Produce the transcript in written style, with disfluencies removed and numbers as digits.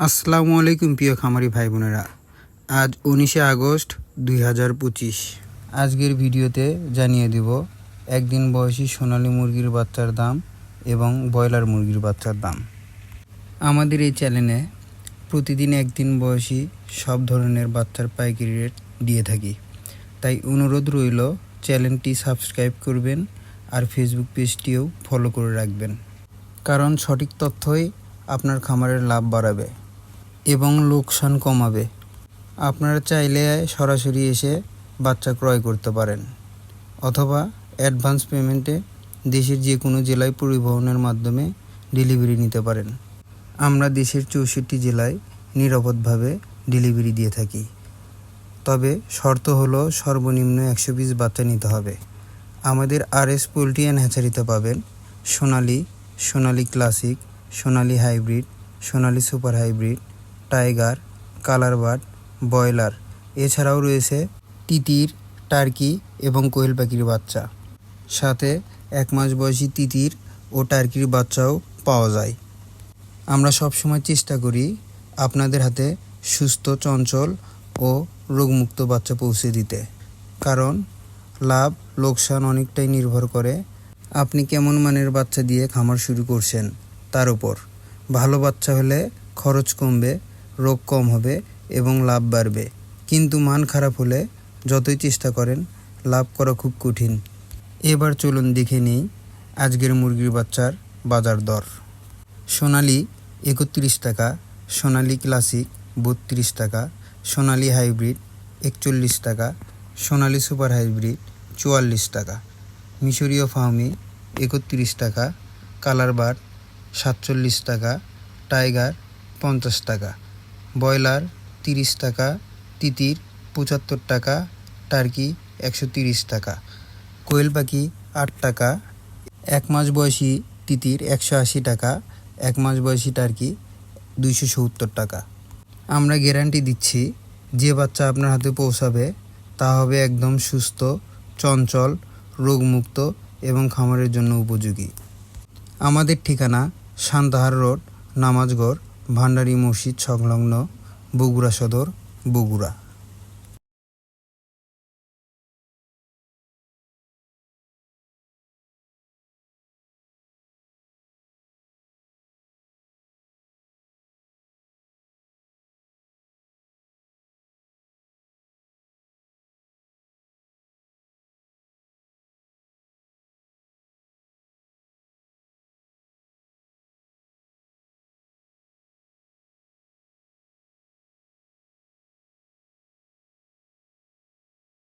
আসসালামু আলাইকুম প্রিয় খামারি ভাই বোনেরা। আজ 19শে আগস্ট 2025। আজকের ভিডিওতে জানিয়ে দেব একদিন বয়সী সোনালী মুরগির বাচ্চার দাম এবং ব্রয়লার মুরগির বাচ্চার দাম। আমাদের এই চ্যানেলে প্রতিদিন একদিন বয়সী সব ধরনের বাচ্চার পাইকারি রেট দিয়ে থাকি, তাই অনুরোধ রইল চ্যানেলটি সাবস্ক্রাইব করবেন আর ফেসবুক পেজটিও ফলো করে রাখবেন, কারণ সঠিক তথ্যই আপনার খামারের লাভ বাড়াবে এবং লোকসান কমাবে। আপনারা চাইলে সরাসরি এসে বাচ্চা ক্রয় করতে পারেন অথবা অ্যাডভান্স পেমেন্টে দেশের যে কোনো জেলায় পরিবহনের মাধ্যমে ডেলিভারি নিতে পারেন। আমরা দেশের 64 জেলায় নিরাপদভাবে ডেলিভারি দিয়ে থাকি, তবে শর্ত হলো সর্বনিম্ন 100 পিস বাচ্চা নিতে হবে। আমাদের RS পোলট্রি অ্যান্ড হ্যাচারিতে পাবেন Sonali, Sonali classic, Sonali hybrid, Sonali super hybrid, tiger, colour bird, broiler. এছাড়াও রয়েছে তিতির, টার্কি এবং কোয়েল পাখির বাচ্চা, সাথে 1 মাস বয়সী তিতির ও টার্কির বাচ্চাও পাওয়া যায়। আমরা সবসময় চেষ্টা করি আপনাদের হাতে সুস্থ, চঞ্চল ও রোগমুক্ত বাচ্চা পৌঁছে দিতে, কারণ লাভ লোকসান অনেকটাই নির্ভর করে আপনি কেমন মানের বাচ্চা দিয়ে খামার শুরু করছেন তার উপর। ভালো বাচ্চা হলে খরচ কমবে, রোগ কম হবে এবং লাভ বাড়বে, কিন্তু মান খারাপ হলে যতই চেষ্টা করেন লাভ করা খুব কঠিন। এবার চলুন দেখে নিই আজকের মুরগির বাচ্চার বাজার দর। সোনালী 31 টাকা, সোনালী ক্লাসিক 32 টাকা, সোনালী হাইব্রিড 41 টাকা, সোনালী সুপার হাইব্রিড 44 টাকা, মিশরীয় ফার্মি 31 টাকা, কালার বার্ড 47 টাকা, টাইগার 50 টাকা, ব্রয়লার 30 টাকা, তিতির 75 টাকা, টার্কি 130 টাকা, কোয়েল পাখি 8 টাকা, 1 মাস বয়সী তিতির 180 টাকা, 1 মাস বয়সী টার্কি 270 টাকা। আমরা গ্যারান্টি দিচ্ছি যে বাচ্চা আপনার হাতে পৌঁছাবে তা হবে একদম সুস্থ, চঞ্চল, রোগমুক্ত এবং খামারের জন্য উপযোগী। আমাদের ঠিকানা সান্তাহার রোড, নামাজগড়, ভান্ডারী মসজিদ সংলগ্ন, বগুড়া সদর, বগুড়া।